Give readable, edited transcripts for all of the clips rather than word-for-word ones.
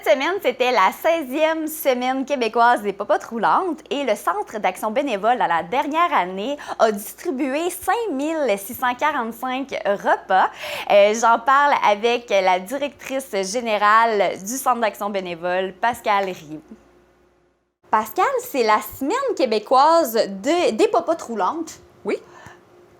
semaine, c'était la 16e semaine québécoise des popotes roulantes et le Centre d'action bénévole, à la dernière année, a distribué 5645 repas. J'en parle avec la directrice générale du Centre d'action bénévole, Pascale Rioux. Pascale, c'est la semaine québécoise des popotes roulantes. Oui.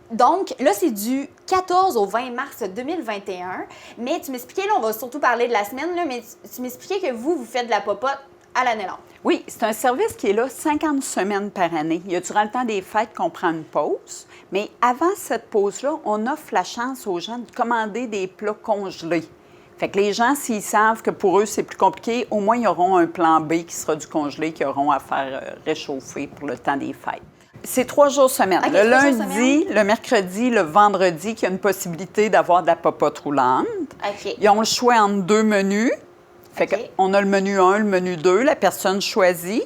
Donc, là, c'est du 14 au 20 mars 2021. Mais tu m'expliquais, là, on va surtout parler de la semaine, là, mais tu m'expliquais que vous faites de la popote à l'année longue. Oui, c'est un service qui est là 50 semaines par année. Il y a durant le temps des fêtes qu'on prend une pause. Mais avant cette pause-là, on offre la chance aux gens de commander des plats congelés. Fait que les gens, s'ils savent que pour eux, c'est plus compliqué, au moins, ils auront un plan B qui sera du congelé qu'ils auront à faire réchauffer pour le temps des fêtes. C'est 3 jours semaine. Okay, le lundi, le mercredi, le vendredi, qu'il y a une possibilité d'avoir de la popote roulante. Okay. Ils ont le choix entre 2 menus. Fait qu'on a le menu 1, le menu 2, la personne choisit.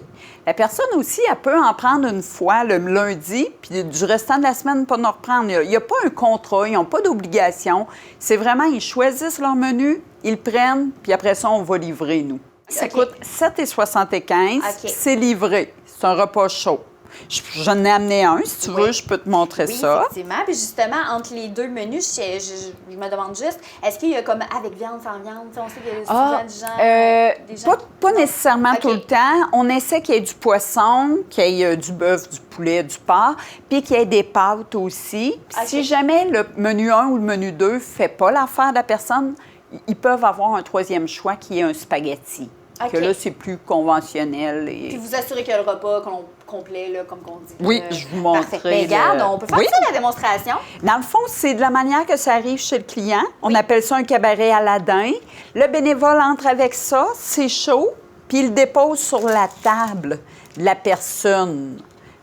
La personne aussi, elle peut en prendre une fois le lundi, puis du restant de la semaine, pas en reprendre. Il n'y a pas un contrat, ils n'ont pas d'obligation. C'est vraiment, ils choisissent leur menu, ils le prennent, puis après ça, on va livrer, nous. Ça coûte 7,75 $, c'est livré. C'est un repas chaud. J'en ai amené un, si tu veux, je peux te montrer ça. Oui, effectivement. Puis justement, entre les deux menus, je me demande juste, est-ce qu'il y a comme avec viande, sans viande? On sait qu'il y a souvent des gens... Pas nécessairement tout le temps. On essaie qu'il y ait du poisson, qu'il y ait du bœuf, du poulet, du porc, puis qu'il y ait des pâtes aussi. Puis si jamais le menu 1 ou le menu 2 ne fait pas l'affaire de la personne, ils peuvent avoir un troisième choix qui est un spaghetti. Que là, c'est plus conventionnel. Et... Puis vous assurez que le repas complet, là, comme on dit. Oui, je vous montrerai. Mais regarde, on peut faire ça, la démonstration. Dans le fond, c'est de la manière que ça arrive chez le client. On appelle ça un cabaret Aladin. Le bénévole entre avec ça, c'est chaud, puis il le dépose sur la table de la personne.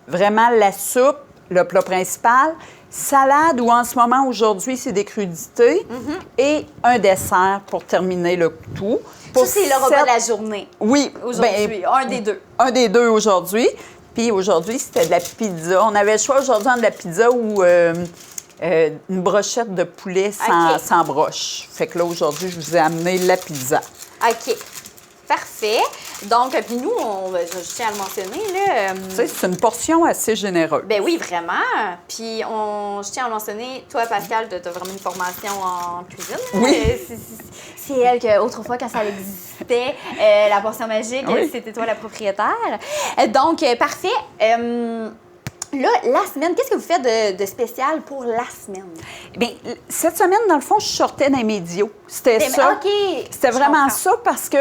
Vraiment, la soupe, le plat principal, salade ou en ce moment, aujourd'hui, c'est des crudités et un dessert pour terminer le tout. Ça, c'est le repas de la journée. Oui. Aujourd'hui, un des deux. Un des deux aujourd'hui. Puis aujourd'hui, c'était de la pizza. On avait le choix aujourd'hui entre de la pizza ou une brochette de poulet sans broche. Fait que là, aujourd'hui, je vous ai amené la pizza. OK. Parfait. Donc, puis nous, je tiens à le mentionner, là... Tu sais, c'est une portion assez généreuse. Ben oui, vraiment. Puis, je tiens à le mentionner, toi, Pascale, tu as vraiment une formation en cuisine. Oui. C'est elle que, autrefois, quand ça existait, la portion magique, c'était toi la propriétaire. Donc, parfait. Là, la semaine, qu'est-ce que vous faites de spécial pour la semaine? Bien, cette semaine, dans le fond, je sortais d'un médio. C'était ça. OK. C'était vraiment ça parce que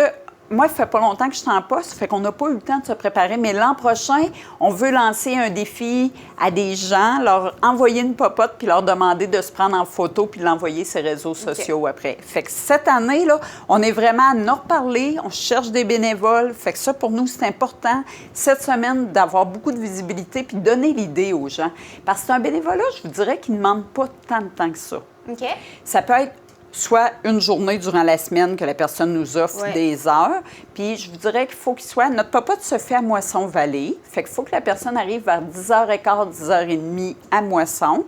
moi, il fait pas longtemps que je suis en poste, fait qu'on n'a pas eu le temps de se préparer. Mais l'an prochain, on veut lancer un défi à des gens, leur envoyer une popote puis leur demander de se prendre en photo puis de l'envoyer sur les réseaux sociaux après. Fait que cette année, là, on est vraiment à nous reparler, on cherche des bénévoles. Fait que ça, pour nous, c'est important, cette semaine, d'avoir beaucoup de visibilité puis de donner l'idée aux gens. Parce que c'est un bénévolat, je vous dirais, qui ne demande pas tant de temps que ça. OK. Ça peut être soit une journée durant la semaine que la personne nous offre des heures. Puis je vous dirais qu'il faut qu'il soit... Notre popote se fait à Moisson-Vallée. Fait qu'il faut que la personne arrive vers 10h15, 10h30 à Moisson,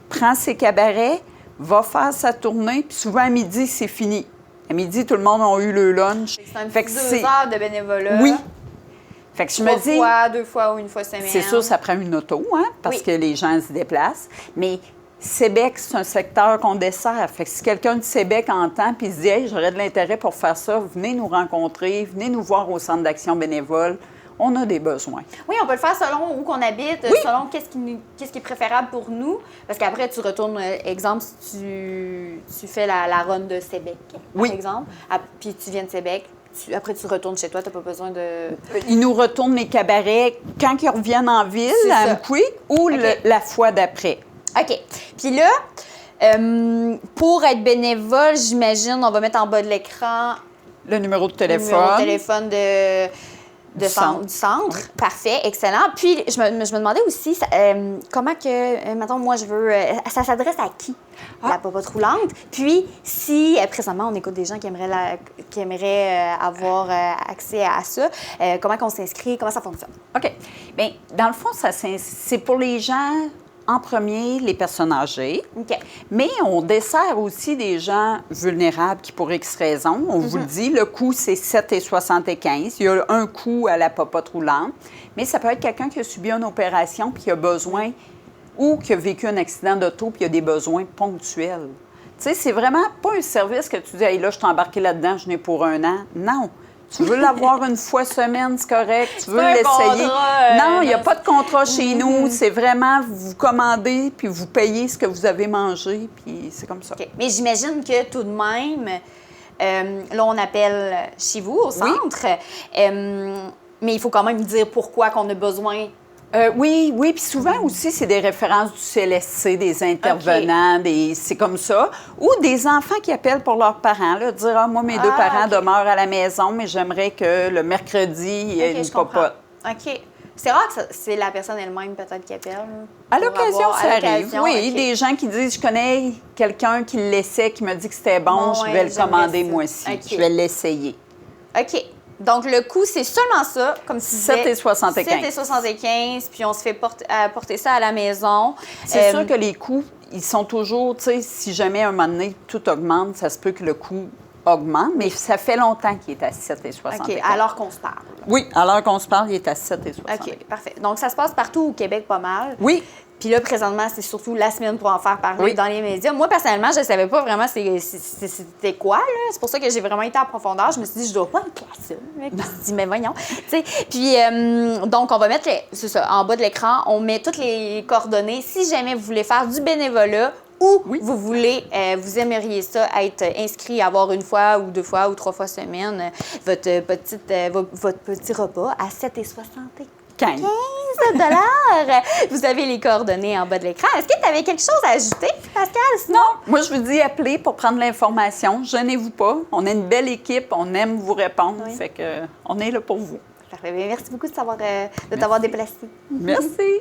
prend ses cabarets, va faire sa tournée, puis souvent à midi, c'est fini. À midi, tout le monde a eu le lunch. C'est un petit 2 heures de bénévolat. Oui. Fait que je me dis... 2 fois ou une fois semaine. C'est sûr, ça prend une auto, hein, parce que les gens se déplacent. Mais... Sébec, c'est un secteur qu'on dessert. Fait que si quelqu'un de Sébec entend et se dit « Hey, j'aurais de l'intérêt pour faire ça, venez nous rencontrer, venez nous voir au Centre d'action bénévole. » On a des besoins. Oui, on peut le faire selon où qu'on habite, selon qu'est-ce qui est préférable pour nous. Parce qu'après, tu retournes, exemple, si tu fais la run de Sébec, par exemple, puis tu viens de Sébec, après, tu retournes chez toi, tu n'as pas besoin de... Ils nous retournent les cabarets quand ils reviennent en ville, à Amqui, ou la fois d'après. OK. Puis là, pour être bénévole, j'imagine, on va mettre en bas de l'écran... Le numéro de téléphone. Le numéro de téléphone du centre. Parfait, excellent. Puis, je me demandais aussi, comment que, mettons, moi, je veux... ça s'adresse à qui, la popote roulante? Puis, si, présentement, on écoute des gens qui aimeraient avoir accès à ça, comment qu'on s'inscrit? Comment ça fonctionne? OK. Bien, dans le fond, c'est pour les gens en premier les personnes âgées, OK. mais on dessert aussi des gens vulnérables qui, pour X raisons, on vous le dit, le coût, c'est 7,75. Il y a un coût à la popote roulante, mais ça peut être quelqu'un qui a subi une opération puis qui a besoin, ou qui a vécu un accident d'auto puis qui a des besoins ponctuels. Tu sais, c'est vraiment pas un service que tu dis, hey, là, je t'ai embarqué là-dedans, je n'ai pour un an. Non. Tu veux l'avoir une fois semaine, c'est correct. Tu veux l'essayer. Non, il n'y a pas de contrat chez nous. C'est vraiment, vous commandez, puis vous payez ce que vous avez mangé, puis c'est comme ça. OK. Mais j'imagine que tout de même, là, on appelle chez vous, au centre, mais il faut quand même dire pourquoi qu'on a besoin. Oui, puis souvent aussi, c'est des références du CLSC, des intervenants, c'est comme ça. Ou des enfants qui appellent pour leurs parents, là, dire « Ah, moi, mes deux parents demeurent à la maison, mais j'aimerais que le mercredi, il y ait une popote. » OK. C'est rare que c'est la personne elle-même peut-être qui appelle. À l'occasion, ça arrive. Oui, OK. des gens qui disent « Je connais quelqu'un qui le laissait, qui me dit que c'était bon, je vais le commander moi aussi. OK. Je vais l'essayer. » OK. Donc, le coût, c'est seulement ça, comme tu disais. 7,75. 7,75, puis on se fait porter ça à la maison. C'est sûr que les coûts, ils sont toujours, tu sais, si jamais à un moment donné, tout augmente, ça se peut que le coût augmente, mais ça fait longtemps qu'il est à 7,75. OK, alors qu'on se parle. Oui, alors qu'on se parle, il est à 7,75. OK, parfait. Donc, ça se passe partout au Québec pas mal. Oui. Puis là, présentement, c'est surtout la semaine pour en faire parler dans les médias. Moi, personnellement, je ne savais pas vraiment c'était quoi, là. C'est pour ça que j'ai vraiment été en profondeur. Je me suis dit, je dois pas être là, ça. Puis je me suis dit, mais voyons. Tu sais, puis, donc, on va mettre, c'est ça, en bas de l'écran, on met toutes les coordonnées. Si jamais vous voulez faire du bénévolat ou vous voulez, vous aimeriez ça être inscrit, avoir une fois ou deux fois ou trois fois semaine votre petit repas à 7,75. 15 $. Vous avez les coordonnées en bas de l'écran. Est-ce que tu avais quelque chose à ajouter, Pascal? Sinon? Non. Moi, je vous dis appelez pour prendre l'information. Gênez-vous pas. On est une belle équipe. On aime vous répondre. Oui. Fait que on est là pour vous. Parfait. Merci beaucoup de t'avoir déplacé. Merci.